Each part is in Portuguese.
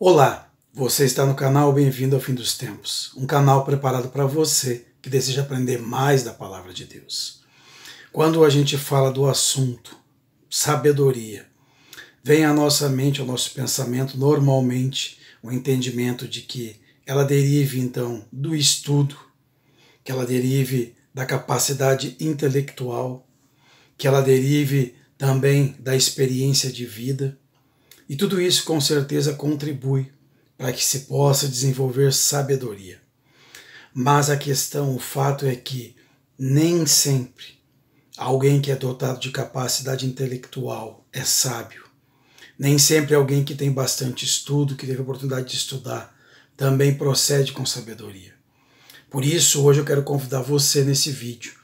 Olá, você está no canal Bem-vindo ao Fim dos Tempos, um canal preparado para você que deseja aprender mais da Palavra de Deus. Quando a gente fala do assunto sabedoria, vem à nossa mente, ao nosso pensamento, normalmente, o entendimento de que ela derive, então, do estudo, que ela derive da capacidade intelectual, que ela derive também da experiência de vida. E tudo isso com certeza contribui para que se possa desenvolver sabedoria. Mas a questão, o fato é que nem sempre alguém que é dotado de capacidade intelectual é sábio. Nem sempre alguém que tem bastante estudo, que teve a oportunidade de estudar, também procede com sabedoria. Por isso, hoje eu quero convidar você nesse vídeo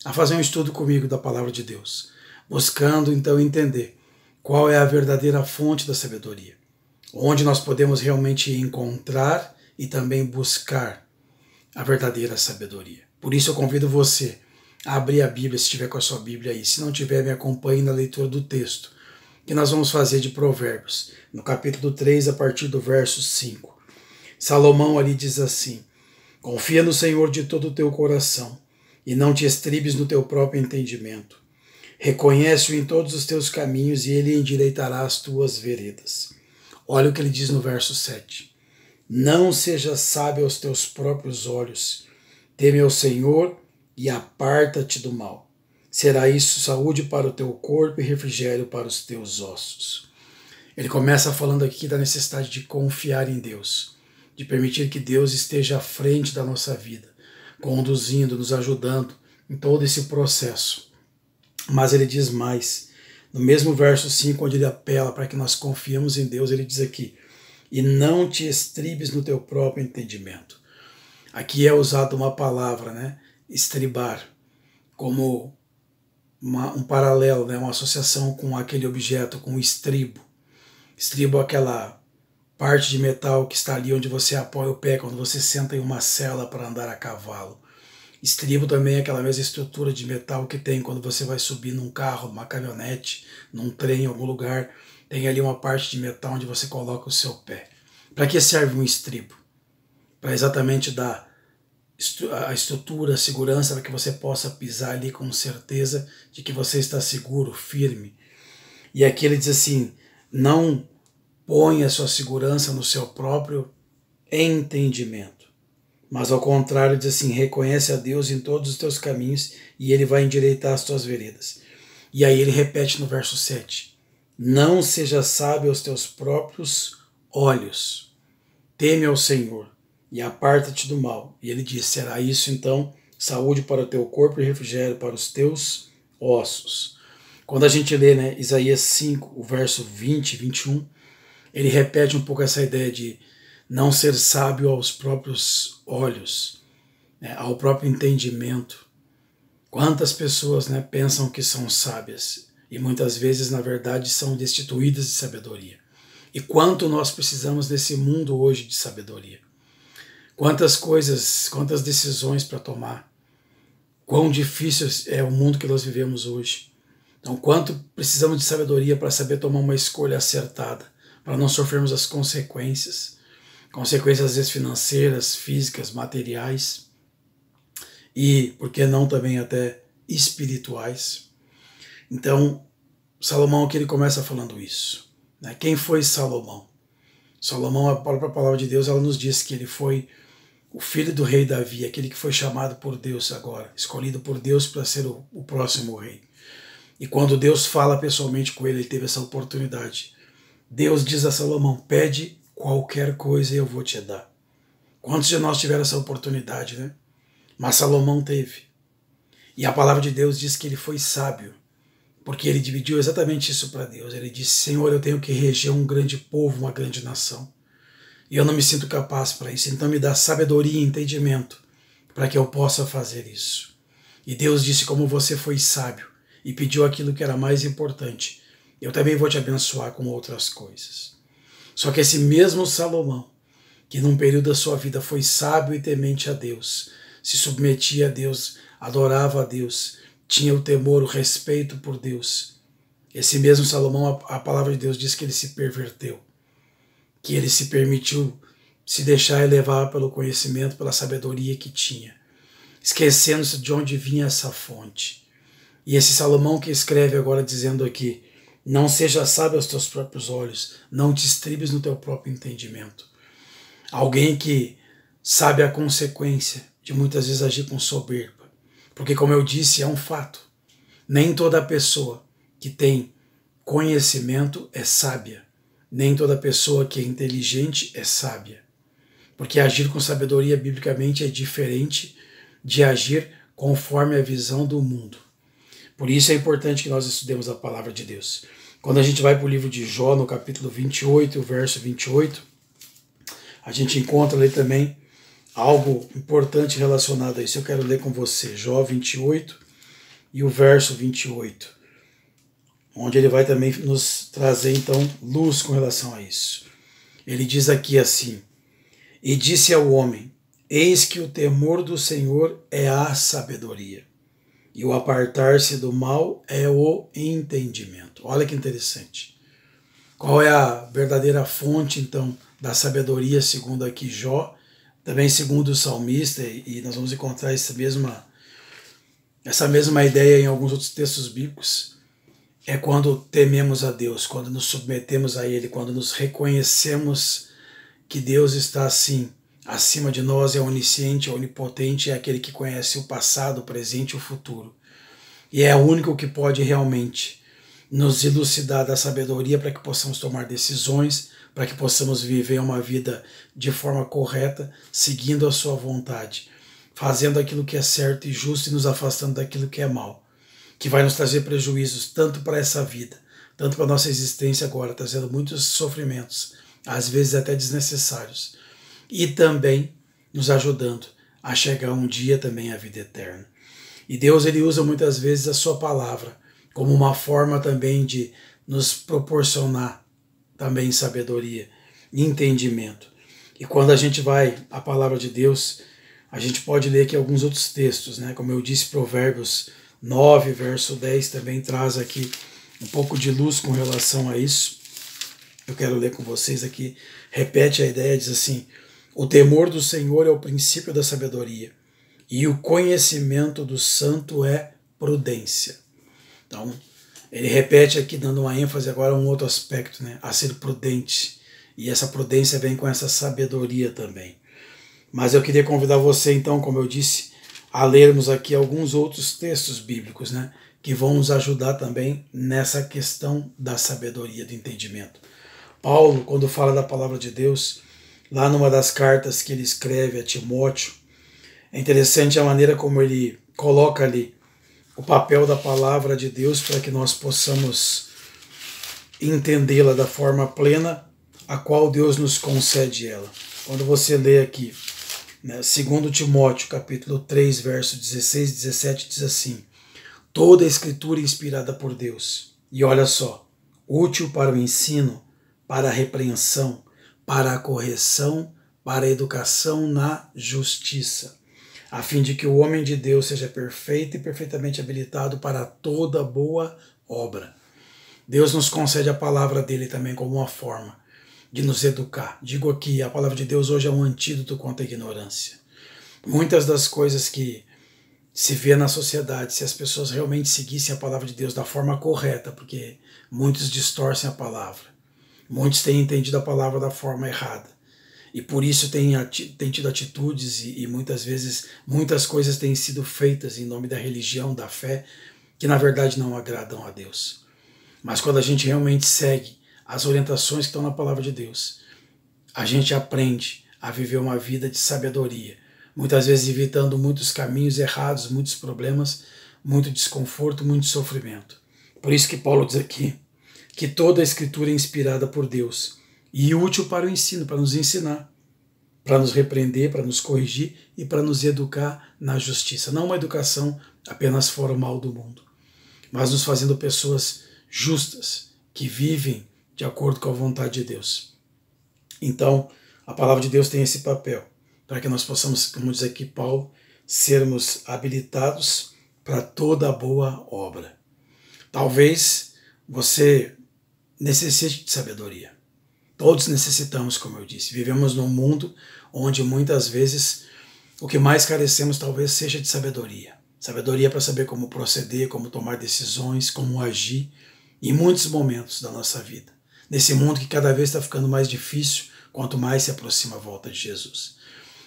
a fazer um estudo comigo da Palavra de Deus, buscando então entender qual é a verdadeira fonte da sabedoria, onde nós podemos realmente encontrar e também buscar a verdadeira sabedoria. Por isso eu convido você a abrir a Bíblia, se estiver com a sua Bíblia aí. Se não tiver, me acompanhe na leitura do texto, que nós vamos fazer de Provérbios, no capítulo 3, a partir do verso 5. Salomão ali diz assim: confia no Senhor de todo o teu coração e não te estribes no teu próprio entendimento. Reconhece-o em todos os teus caminhos e ele endireitará as tuas veredas. Olha o que ele diz no verso 7. Não sejas sábio aos teus próprios olhos. Teme ao Senhor e aparta-te do mal. Será isso saúde para o teu corpo e refrigério para os teus ossos. Ele começa falando aqui da necessidade de confiar em Deus, de permitir que Deus esteja à frente da nossa vida, conduzindo, nos ajudando em todo esse processo. Mas ele diz mais, no mesmo verso 5, onde ele apela para que nós confiemos em Deus, ele diz aqui: e não te estribes no teu próprio entendimento. Aqui é usada uma palavra, né? Estribar, como um paralelo, né? Uma associação com aquele objeto, com o estribo. Estribo é aquela parte de metal que está ali onde você apoia o pé quando você senta em uma sela para andar a cavalo. Estribo também é aquela mesma estrutura de metal que tem quando você vai subir num carro, numa caminhonete, num trem, em algum lugar. Tem ali uma parte de metal onde você coloca o seu pé. Para que serve um estribo? Para exatamente dar a estrutura, a segurança, para que você possa pisar ali com certeza de que você está seguro, firme. E aqui ele diz assim: não ponha a sua segurança no seu próprio entendimento. Mas ao contrário, diz assim: reconhece a Deus em todos os teus caminhos e ele vai endireitar as tuas veredas. E aí ele repete no verso 7: não seja sábio aos teus próprios olhos. Teme ao Senhor e aparta-te do mal. E ele diz: será isso então saúde para o teu corpo e refrigério para os teus ossos. Quando a gente lê, né, Isaías 5, o verso 20 e 21, ele repete um pouco essa ideia de não ser sábio aos próprios olhos, né, ao próprio entendimento. Quantas pessoas, né, pensam que são sábias e muitas vezes, na verdade, são destituídas de sabedoria. E quanto nós precisamos nesse mundo hoje de sabedoria. Quantas coisas, quantas decisões para tomar. Quão difícil é o mundo que nós vivemos hoje. Então, quanto precisamos de sabedoria para saber tomar uma escolha acertada, para não sofrermos as consequências. Consequências às vezes financeiras, físicas, materiais e, por que não, também até espirituais. Então, Salomão aqui ele começa falando isso. Né? Quem foi Salomão? Salomão, a própria palavra de Deus, ela nos diz que ele foi o filho do rei Davi, aquele que foi chamado por Deus agora, escolhido por Deus para ser o próximo rei. E quando Deus fala pessoalmente com ele, ele teve essa oportunidade. Deus diz a Salomão: pede qualquer coisa e eu vou te dar. Quantos de nós tiveram essa oportunidade, né? Mas Salomão teve. E a palavra de Deus diz que ele foi sábio, porque ele dividiu exatamente isso para Deus. Ele disse: Senhor, eu tenho que reger um grande povo, uma grande nação. E eu não me sinto capaz para isso. Então me dá sabedoria e entendimento para que eu possa fazer isso. E Deus disse: como você foi sábio e pediu aquilo que era mais importante, eu também vou te abençoar com outras coisas. Só que esse mesmo Salomão, que num período da sua vida foi sábio e temente a Deus, se submetia a Deus, adorava a Deus, tinha o temor, o respeito por Deus. Esse mesmo Salomão, a palavra de Deus diz que ele se perverteu. que ele se permitiu se deixar levar pelo conhecimento, pela sabedoria que tinha, esquecendo-se de onde vinha essa fonte. E esse Salomão que escreve agora dizendo aqui: não seja sábio aos teus próprios olhos, não te estribes no teu próprio entendimento. Alguém que sabe a consequência de muitas vezes agir com soberba. Porque, como eu disse, é um fato. Nem toda pessoa que tem conhecimento é sábia. Nem toda pessoa que é inteligente é sábia. Porque agir com sabedoria biblicamente é diferente de agir conforme a visão do mundo. Por isso é importante que nós estudemos a palavra de Deus. Quando a gente vai para o livro de Jó, no capítulo 28, o verso 28, a gente encontra ali também algo importante relacionado a isso. Eu quero ler com você, Jó 28 e o verso 28, onde ele vai também nos trazer então luz com relação a isso. Ele diz aqui assim: e disse ao homem, eis que o temor do Senhor é a sabedoria, e o apartar-se do mal é o entendimento. Olha que interessante. Qual é a verdadeira fonte, então, da sabedoria, segundo aqui Jó, também segundo o salmista, e nós vamos encontrar essa mesma ideia em alguns outros textos bíblicos, é quando tememos a Deus, quando nos submetemos a Ele, quando nos reconhecemos que Deus está assim, acima de nós, é onisciente, é onipotente, é aquele que conhece o passado, o presente e o futuro. E é o único que pode realmente nos elucidar da sabedoria para que possamos tomar decisões, para que possamos viver uma vida de forma correta, seguindo a sua vontade, fazendo aquilo que é certo e justo e nos afastando daquilo que é mal, que vai nos trazer prejuízos tanto para essa vida, tanto para a nossa existência agora, trazendo muitos sofrimentos, às vezes até desnecessários, e também nos ajudando a chegar um dia também à vida eterna. E Deus, ele usa muitas vezes a sua palavra como uma forma também de nos proporcionar também sabedoria e entendimento. E quando a gente vai à palavra de Deus, a gente pode ler aqui alguns outros textos, né? Como eu disse, Provérbios 9, verso 10 também traz aqui um pouco de luz com relação a isso. Eu quero ler com vocês aqui, repete a ideia, diz assim: o temor do Senhor é o princípio da sabedoria, e o conhecimento do santo é prudência. Então, ele repete aqui, dando uma ênfase agora a um outro aspecto, né? A ser prudente. E essa prudência vem com essa sabedoria também. Mas eu queria convidar você, então, como eu disse, a lermos aqui alguns outros textos bíblicos, né? Que vão nos ajudar também nessa questão da sabedoria, do entendimento. Paulo, quando fala da palavra de Deus, lá numa das cartas que ele escreve a Timóteo, é interessante a maneira como ele coloca ali o papel da palavra de Deus para que nós possamos entendê-la da forma plena a qual Deus nos concede ela. Quando você lê aqui, né, 2 Timóteo, capítulo 3, verso 16 e 17, diz assim: toda a escritura é inspirada por Deus, e olha só, útil para o ensino, para a repreensão, para a correção, para a educação na justiça, a fim de que o homem de Deus seja perfeito e perfeitamente habilitado para toda boa obra. Deus nos concede a palavra dele também como uma forma de nos educar. Digo aqui, a palavra de Deus hoje é um antídoto contra a ignorância. Muitas das coisas que se vê na sociedade, se as pessoas realmente seguissem a palavra de Deus da forma correta, porque muitos distorcem a palavra, muitos têm entendido a palavra da forma errada, e por isso têm tido atitudes e muitas vezes muitas coisas têm sido feitas em nome da religião, da fé, que na verdade não agradam a Deus. Mas quando a gente realmente segue as orientações que estão na palavra de Deus, a gente aprende a viver uma vida de sabedoria, muitas vezes evitando muitos caminhos errados, muitos problemas, muito desconforto, muito sofrimento. Por isso que Paulo diz aqui que toda a escritura é inspirada por Deus e útil para o ensino, para nos ensinar, para nos repreender, para nos corrigir e para nos educar na justiça. Não uma educação apenas formal do mundo, mas nos fazendo pessoas justas, que vivem de acordo com a vontade de Deus. Então, a palavra de Deus tem esse papel, para que nós possamos, como diz aqui Paulo, sermos habilitados para toda boa obra. Talvez você necessite de sabedoria. Todos necessitamos, como eu disse. Vivemos num mundo onde muitas vezes o que mais carecemos talvez seja de sabedoria. Sabedoria para saber como proceder, como tomar decisões, como agir em muitos momentos da nossa vida. Nesse mundo que cada vez está ficando mais difícil, quanto mais se aproxima a volta de Jesus.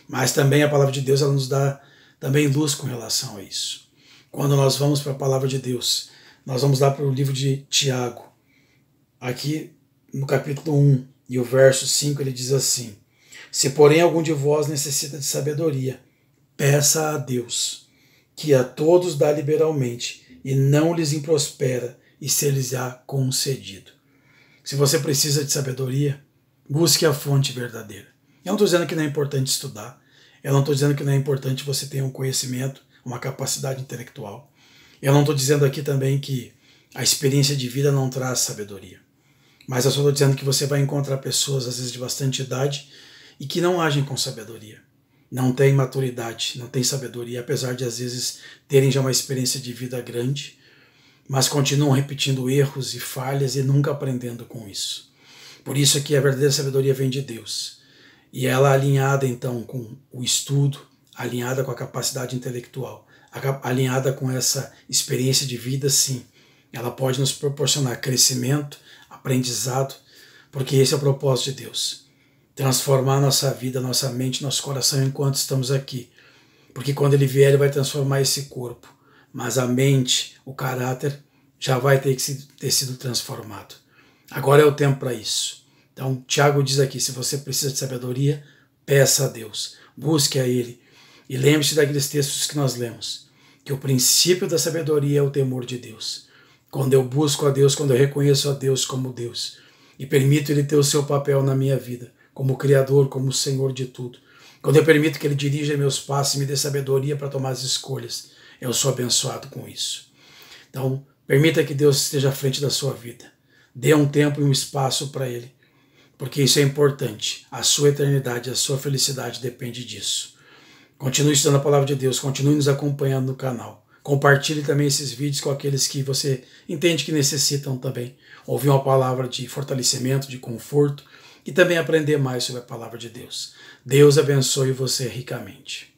Mas também a palavra de Deus ela nos dá também luz com relação a isso. Quando nós vamos para a palavra de Deus, nós vamos lá para o livro de Tiago. Aqui no capítulo 1 e o verso 5 ele diz assim: se porém algum de vós necessita de sabedoria, peça a Deus, que a todos dá liberalmente e não lhes improspera, e ser-lhes-á concedido. Se você precisa de sabedoria, busque a fonte verdadeira. Eu não estou dizendo que não é importante estudar, eu não estou dizendo que não é importante você ter um conhecimento, uma capacidade intelectual. Eu não estou dizendo aqui também que a experiência de vida não traz sabedoria. Mas eu só estou dizendo que você vai encontrar pessoas, às vezes de bastante idade, e que não agem com sabedoria. Não têm maturidade, não têm sabedoria, apesar de às vezes terem já uma experiência de vida grande, mas continuam repetindo erros e falhas e nunca aprendendo com isso. Por isso é que a verdadeira sabedoria vem de Deus. E ela alinhada então com o estudo, alinhada com a capacidade intelectual, alinhada com essa experiência de vida, sim, ela pode nos proporcionar crescimento, aprendizado, porque esse é o propósito de Deus. Transformar nossa vida, nossa mente, nosso coração enquanto estamos aqui. Porque quando Ele vier, Ele vai transformar esse corpo. Mas a mente, o caráter, já vai ter sido transformado. Agora é o tempo para isso. Então, Tiago diz aqui, se você precisa de sabedoria, peça a Deus, busque a Ele. E lembre-se daqueles textos que nós lemos, que o princípio da sabedoria é o temor de Deus. Quando eu busco a Deus, quando eu reconheço a Deus como Deus, e permito Ele ter o seu papel na minha vida, como Criador, como Senhor de tudo, quando eu permito que Ele dirija meus passos e me dê sabedoria para tomar as escolhas, eu sou abençoado com isso. Então, permita que Deus esteja à frente da sua vida. Dê um tempo e um espaço para Ele, porque isso é importante. A sua eternidade, a sua felicidade depende disso. Continue estudando a palavra de Deus, continue nos acompanhando no canal. Compartilhe também esses vídeos com aqueles que você entende que necessitam também ouvir uma palavra de fortalecimento, de conforto e também aprender mais sobre a palavra de Deus. Deus abençoe você ricamente.